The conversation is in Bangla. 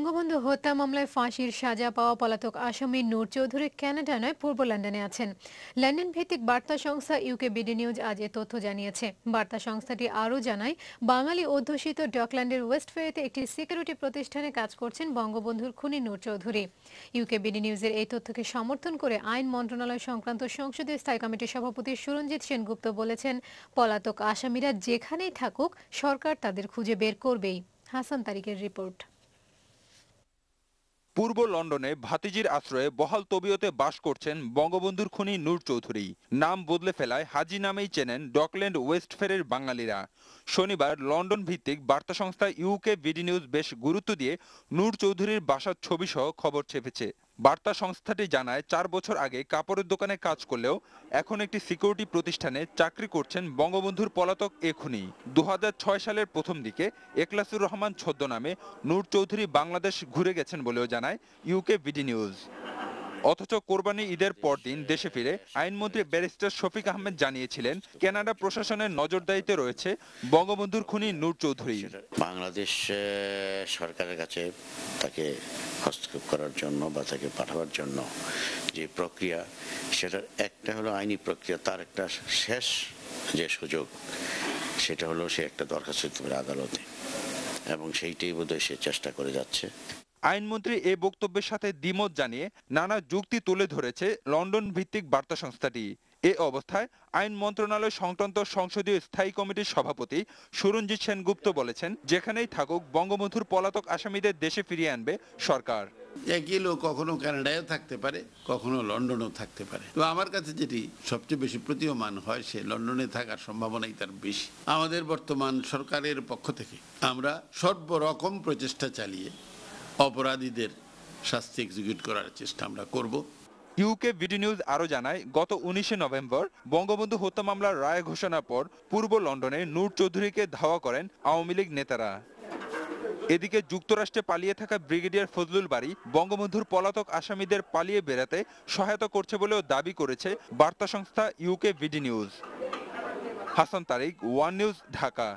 বঙ্গবন্ধু হত্যা মামলায় ফাঁসির সাজা পাওয়া পলাতক আসামি নূর চৌধুরী কানাডা নয় পূর্ব লন্ডনে আছেন। লন্ডন ভিত্তিক বার্তা সংস্থা ইউকে বিডি নিউজ আজ এ তথ্য জানিয়েছে। বার্তা সংস্থাটি আরও জানায়, বাঙালি অধ্যুষিত ডকল্যান্ডের ওয়েস্টফেরিতে একটি সিকিউরিটি প্রতিষ্ঠানে কাজ করছেন বঙ্গবন্ধুর খুনি নূর চৌধুরী। ইউকে বিডি নিউজের এই তথ্যকে সমর্থন করে আইন মন্ত্রণালয় সংক্রান্ত সংসদীয় স্থায়ী কমিটির সভাপতি সুরঞ্জিত সেনগুপ্ত বলেছেন, পলাতক আসামিরা যেখানেই থাকুক সরকার তাদের খুঁজে বের করবেই। হাসান তারিকের রিপোর্ট। পূর্ব লন্ডনে ভাতিজির আশ্রয়ে বহাল তবিয়তে বাস করছেন বঙ্গবন্ধুর খুনি নূর চৌধুরী। নাম বদলে ফেলায় হাজি নামেই চেনেন ডকল্যান্ড ওয়েস্টফেরের বাঙালিরা। শনিবার লন্ডন ভিত্তিক বার্তা সংস্থা ইউকে বিডি নিউজ বেশ গুরুত্ব দিয়ে নূর চৌধুরীর বাসার ছবি সহ খবর ছেপেছে। বার্তা সংস্থাটি জানায়, 4 বছর আগে কাপড়ের দোকানে কাজ করলেও এখন একটি সিকিউরিটি প্রতিষ্ঠানে চাকরি করছেন বঙ্গবন্ধুর পলাতক এ খুনি। 2006 সালের প্রথম দিকে এখলাসুর রহমান ছদ্মনামে নূর চৌধুরী বাংলাদেশ ঘুরে গেছেন বলেও জানায় ইউকে বিডি নিউজ। অথচ কোরবানি ঈদের পরদিন দেশে ফিরে আইনমন্ত্রী ব্যারিস্টার শফিক আহমেদ জানিয়েছিলেন, কানাডা প্রশাসনের নজরদারিতে রয়েছে বঙ্গবন্ধুর খুনি নূর চৌধুরী। বাংলাদেশ সরকারের কাছে তাকে হস্তক্ষেপ করার জন্য বা তাকে পাঠাবার জন্য যে প্রক্রিয়া, সেটার একটা হলো আইনি প্রক্রিয়া, তার একটা শেষ যে সুযোগ সেটা হলো সে একটা দরখাস্ত দিতে পারে আদালতে, এবং সেইটাই বোধহয় সে চেষ্টা করে যাচ্ছে। আইনমন্ত্রী এ বক্তব্যের সাথে দ্বিমত জানিয়ে নানা যুক্তি তুলে ধরেছে লন্ডন ভিত্তিক বার্তা সংস্থাটি। এ অবস্থায় আইন মন্ত্রণালয় সংক্রান্ত সংসদীয় স্থায়ী কমিটির সভাপতি সুরঞ্জিত সেনগুপ্ত বলেছেন, যেখানেই থাকুক বঙ্গবন্ধুর পলাতক আসামিদের দেশে ফিরিয়ে আনবে সরকার। একই লোক কখনো কানাডায়ও থাকতে পারে, কখনো লন্ডনেও থাকতে পারে। তো আমার কাছে যেটি সবচেয়ে বেশি প্রতীয়মান হয়, সে লন্ডনে থাকার সম্ভাবনাই তার বেশি। আমাদের বর্তমান সরকারের পক্ষ থেকে আমরা সর্বরকম প্রচেষ্টা চালিয়ে অপরাধীদের শাস্তি এক্সিকিউট করার চেষ্টা আমরা করব। ইউকে বিডি নিউজ আরও জানায়, গত 19 নভেম্বর বঙ্গবন্ধু হত্যা মামলার রায় ঘোষণার পর পূর্ব লন্ডনে নূর চৌধুরীকে ধাওয়া করেন আওয়ামী লীগ নেতারা। এদিকে যুক্তরাষ্ট্রে পালিয়ে থাকা ব্রিগেডিয়ার ফজলুল বারী বঙ্গবন্ধুর পলাতক আসামিদের পালিয়ে বেড়াতে সহায়তা করছে বলেও দাবি করেছে বার্তা সংস্থা ইউকে বিডি নিউজ। হাসান তারিক, ওয়ান নিউজ, ঢাকা।